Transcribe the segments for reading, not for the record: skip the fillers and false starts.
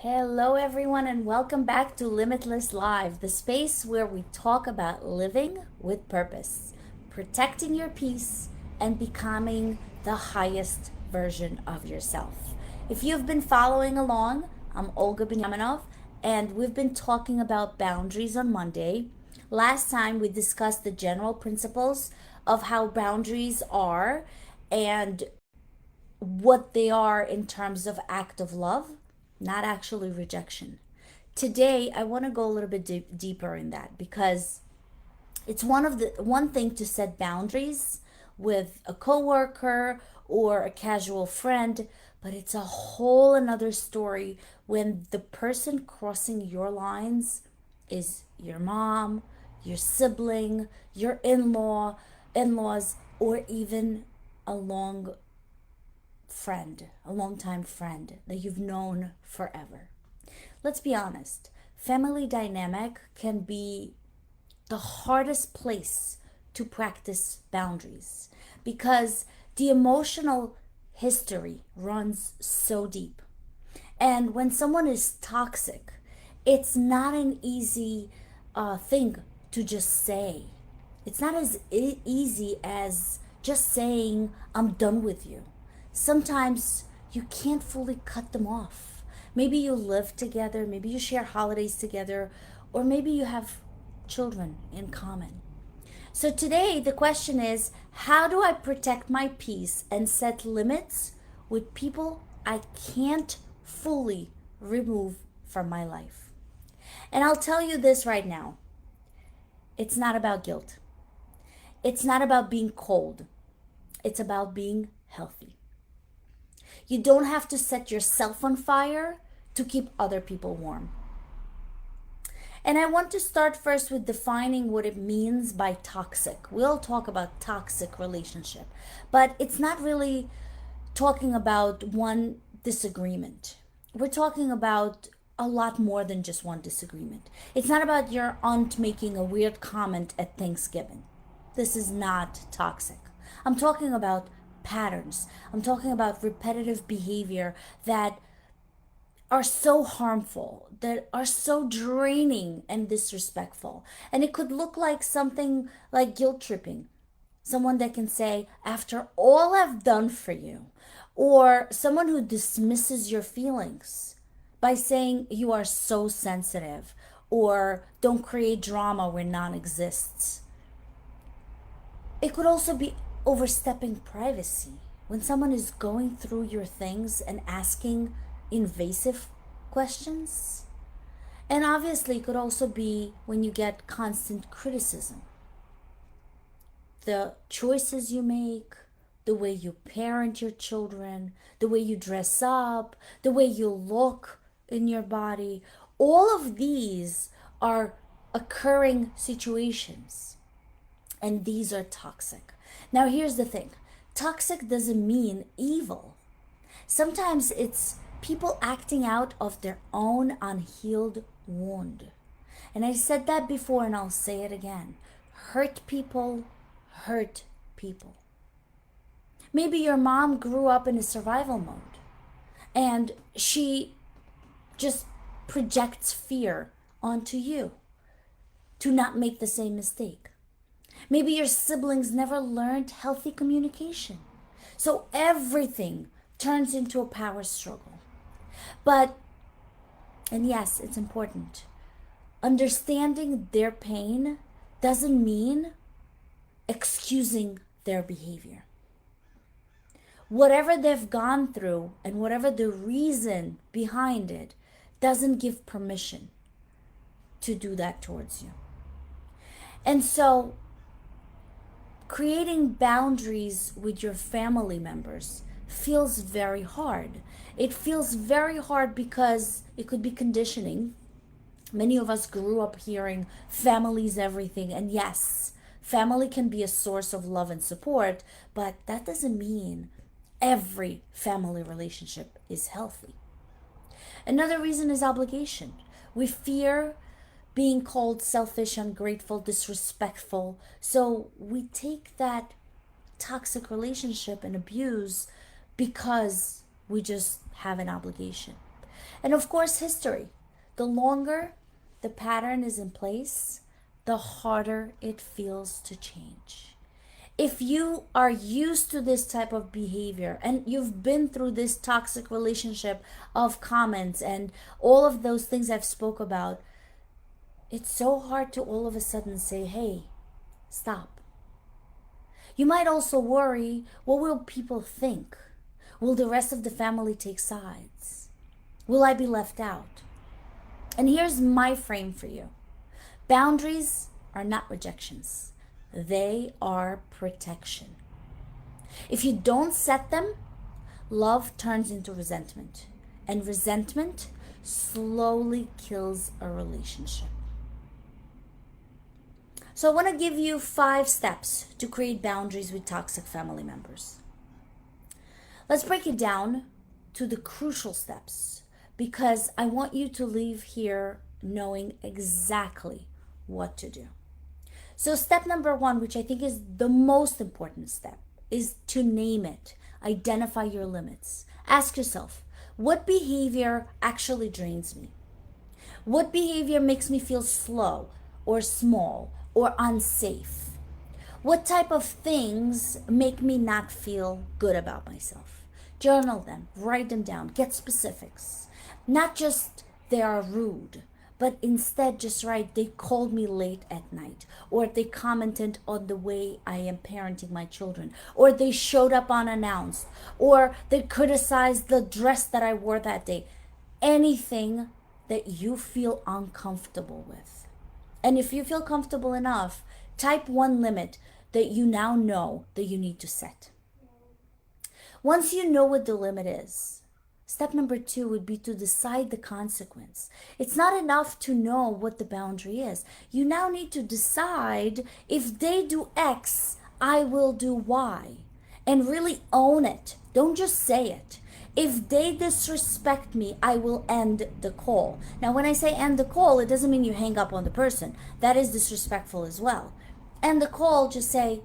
Hello, everyone, and welcome back to Limitless Live, the space where we talk about living with purpose, protecting your peace, and becoming the highest version of yourself. If you've been following along, I'm Olga Binyaminov, and we've been talking about boundaries on Monday. Last time we discussed the general principles of how boundaries are and what they are in terms of act of love, not actually rejection. Today, I want to go a little bit deeper in that because it's one thing to set boundaries with a coworker or a casual friend, but it's a whole another story when the person crossing your lines is your mom, your sibling, your in-laws, or even a a longtime friend that you've known forever. Let's be honest, family dynamic can be the hardest place to practice boundaries because the emotional history runs so deep. And when someone is toxic, it's not an easy thing to just say. It's not as easy as just saying, I'm done with you. Sometimes you can't fully cut them off. Maybe you live together, maybe you share holidays together, or maybe you have children in common. So today, the question is, how do I protect my peace and set limits with people I can't fully remove from my life? And I'll tell you this right now, it's not about guilt. It's not about being cold. It's about being healthy. You don't have to set yourself on fire to keep other people warm. And I want to start first with defining what it means by toxic. We'll talk about toxic relationship, but it's not really talking about one disagreement. We're talking about a lot more than just one disagreement. It's not about your aunt making a weird comment at Thanksgiving. This is not toxic. I'm talking about patterns. I'm talking about repetitive behavior that are so harmful, that are so draining and disrespectful. And it could look like something like guilt tripping. Someone that can say, after all I've done for you, or someone who dismisses your feelings by saying you are so sensitive, or don't create drama where none exists. It could also be overstepping privacy. When someone is going through your things and asking invasive questions. And obviously, it could also be when you get constant criticism. The choices you make, the way you parent your children, the way you dress up, the way you look in your body, all of these are occurring situations. And these are toxic. Now, here's the thing, toxic doesn't mean evil. Sometimes it's people acting out of their own unhealed wound. And I said that before and I'll say it again. Hurt people hurt people. Maybe your mom grew up in a survival mode and she just projects fear onto you to not make the same mistake. Maybe your siblings never learned healthy communication. So everything turns into a power struggle. But, and yes, it's important, understanding their pain doesn't mean excusing their behavior. Whatever they've gone through and whatever the reason behind it doesn't give permission to do that towards you. And so, creating boundaries with your family members feels very hard. It feels very hard because it could be conditioning. Many of us grew up hearing family's everything, and yes, family can be a source of love and support, but that doesn't mean every family relationship is healthy. Another reason is obligation. We fear being called selfish, ungrateful, disrespectful. So we take that toxic relationship and abuse because we just have an obligation. And of course, history. The longer the pattern is in place, the harder it feels to change. If you are used to this type of behavior and you've been through this toxic relationship of comments and all of those things I've spoke about, it's so hard to all of a sudden say, hey, stop. You might also worry, what will people think? Will the rest of the family take sides? Will I be left out? And here's my frame for you. Boundaries are not rejections. They are protection. If you don't set them, love turns into resentment. And resentment slowly kills a relationship. So I want to give you 5 steps to create boundaries with toxic family members. Let's break it down to the crucial steps because I want you to leave here knowing exactly what to do. So step number 1, which I think is the most important step, is to name it. Identify your limits. Ask yourself, what behavior actually drains me? What behavior makes me feel slow or small or unsafe? What type of things make me not feel good about myself? Journal them, write them down, get specifics. Not just they are rude, but instead just write, they called me late at night, or they commented on the way I am parenting my children, or they showed up unannounced, or they criticized the dress that I wore that day. Anything that you feel uncomfortable with. And if you feel comfortable enough, type 1 limit that you now know that you need to set. Once you know what the limit is, step number 2 would be to decide the consequence. It's not enough to know what the boundary is. You now need to decide, if they do X, I will do Y. And really own it. Don't just say it. If they disrespect me, I will end the call. Now, when I say end the call, it doesn't mean you hang up on the person. That is disrespectful as well. End the call, just say,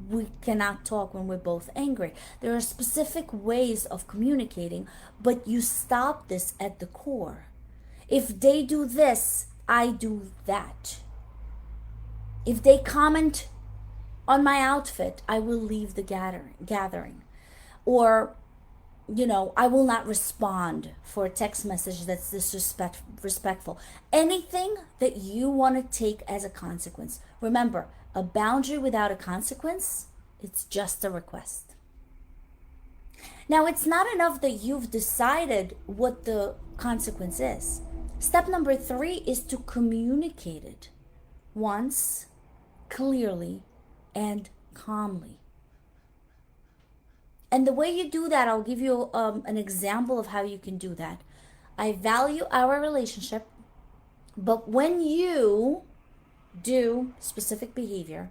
we cannot talk when we're both angry. There are specific ways of communicating, but you stop this at the core. If they do this, I do that. If they comment on my outfit, I will leave the gathering. Or, I will not respond for a text message that's disrespectful. Anything that you want to take as a consequence. Remember, a boundary without a consequence, it's just a request. Now, it's not enough that you've decided what the consequence is. Step number 3 is to communicate it once, clearly, and calmly. And the way you do that, I'll give you an example of how you can do that. I value our relationship, but when you do specific behavior,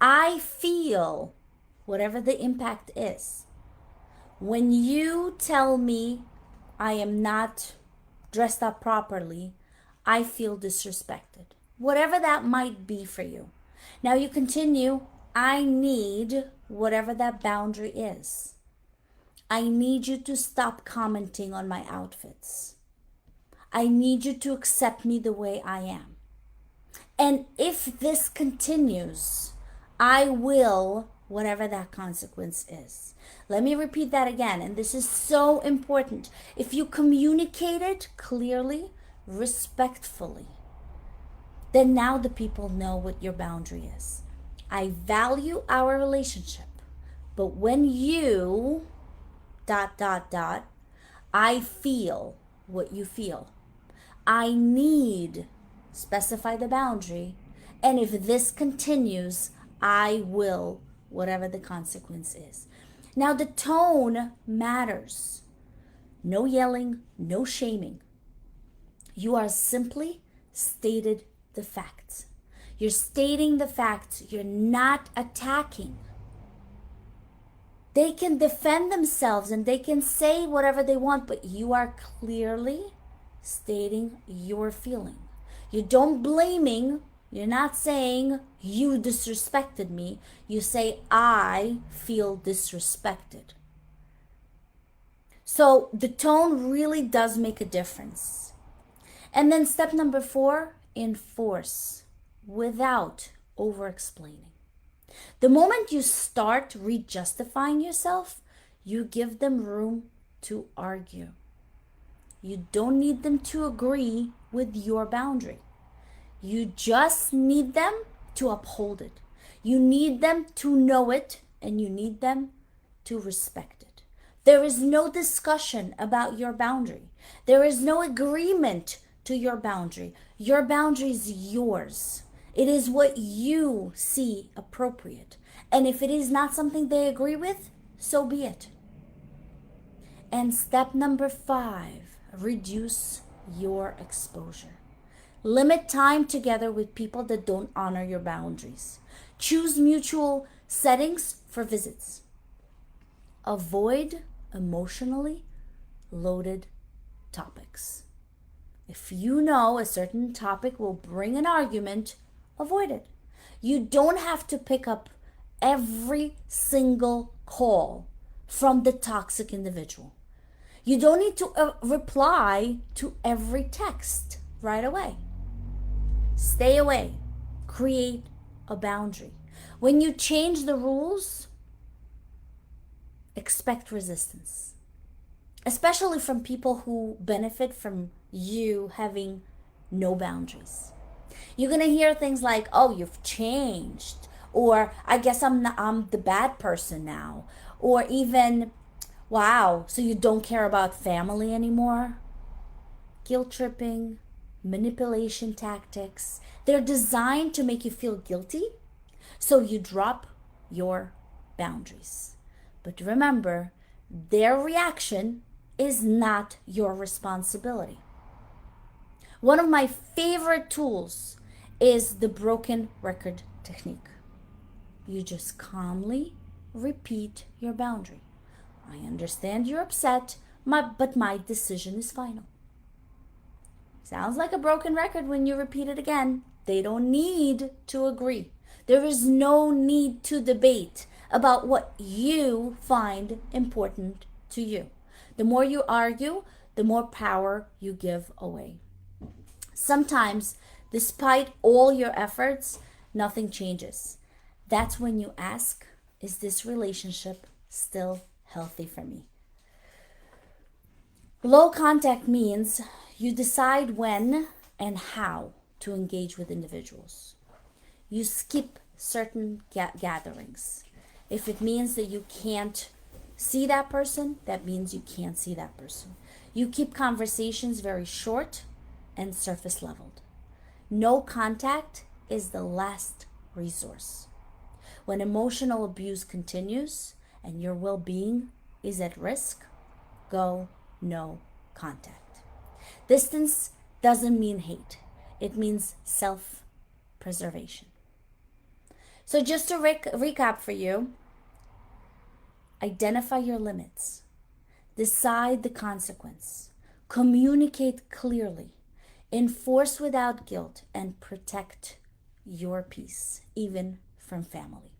I feel whatever the impact is. When you tell me I am not dressed up properly, I feel disrespected. Whatever that might be for you. Now you continue, I need whatever that boundary is. I need you to stop commenting on my outfits. I need you to accept me the way I am. And if this continues, I will, whatever that consequence is. Let me repeat that again, and this is so important. If you communicate it clearly, respectfully, then now the people know what your boundary is. I value our relationship, but when you ... I feel what you feel. I need, specify the boundary, and if this continues, I will, whatever the consequence is. Now the tone matters. No yelling, no shaming. You are simply stated the facts. You're stating the facts. You're not attacking. They can defend themselves and they can say whatever they want, but you are clearly stating your feeling. You don't blaming. You're not saying you disrespected me. You say I feel disrespected. So the tone really does make a difference. And then step number 4, enforce without over explaining. The moment you start re-justifying yourself, you give them room to argue. You don't need them to agree with your boundary. You just need them to uphold it. You need them to know it, and you need them to respect it. There is no discussion about your boundary. There is no agreement to your boundary. Your boundary is yours. It is what you see appropriate. And if it is not something they agree with, so be it. And step number 5, reduce your exposure. Limit time together with people that don't honor your boundaries. Choose mutual settings for visits. Avoid emotionally loaded topics. If you know a certain topic will bring an argument, avoid it. You don't have to pick up every single call from the toxic individual. You don't need to reply to every text right away. Stay away. Create a boundary. When you change the rules, expect resistance, especially from people who benefit from you having no boundaries. You're going to hear things like, "Oh, you've changed," or "I guess I'm the bad person now," or even, "Wow, so you don't care about family anymore?" Guilt tripping, manipulation tactics, they're designed to make you feel guilty, so you drop your boundaries. But remember, their reaction is not your responsibility. One of my favorite tools is the broken record technique. You just calmly repeat your boundary. "I understand you're upset, but my decision is final." Sounds like a broken record when you repeat it again. They don't need to agree. There is no need to debate about what you find important to you. The more you argue, the more power you give away. Sometimes, despite all your efforts, nothing changes. That's when you ask, is this relationship still healthy for me? Low contact means you decide when and how to engage with individuals. You skip certain gatherings. If it means that you can't see that person, that means you can't see that person. You keep conversations very short and surface leveled. No contact is the last resource. When emotional abuse continues and your well-being is at risk, go no contact. Distance doesn't mean hate. It means self-preservation. So just to recap for you, identify your limits. Decide the consequence. Communicate clearly. Enforce without guilt, and protect your peace, even from family.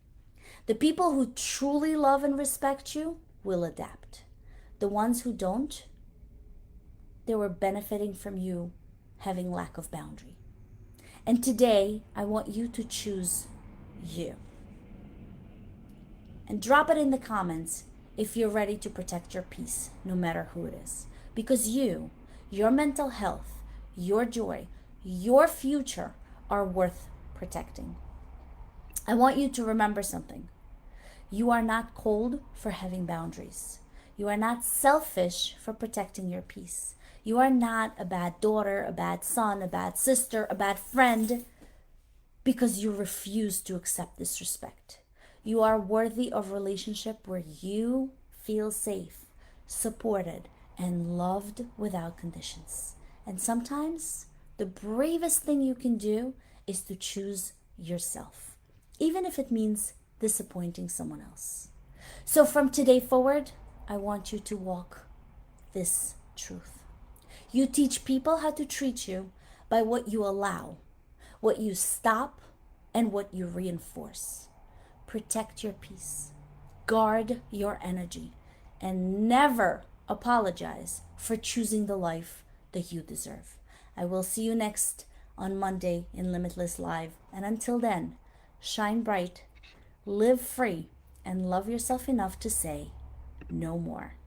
The people who truly love and respect you will adapt. The ones who don't, they were benefiting from you having lack of boundary. And today, I want you to choose you. And drop it in the comments if you're ready to protect your peace, no matter who it is. Because you, your mental health, your joy, your future are worth protecting. I want you to remember something. You are not cold for having boundaries. You are not selfish for protecting your peace. You are not a bad daughter, a bad son, a bad sister, a bad friend because you refuse to accept disrespect. You are worthy of a relationship where you feel safe, supported, and loved without conditions. And sometimes the bravest thing you can do is to choose yourself, even if it means disappointing someone else. So from today forward, I want you to walk this truth. You teach people how to treat you by what you allow, what you stop, and what you reinforce. Protect your peace, guard your energy, and never apologize for choosing the life that you deserve. I will see you next on Monday in Limitless Live. And until then, shine bright, live free, and love yourself enough to say no more.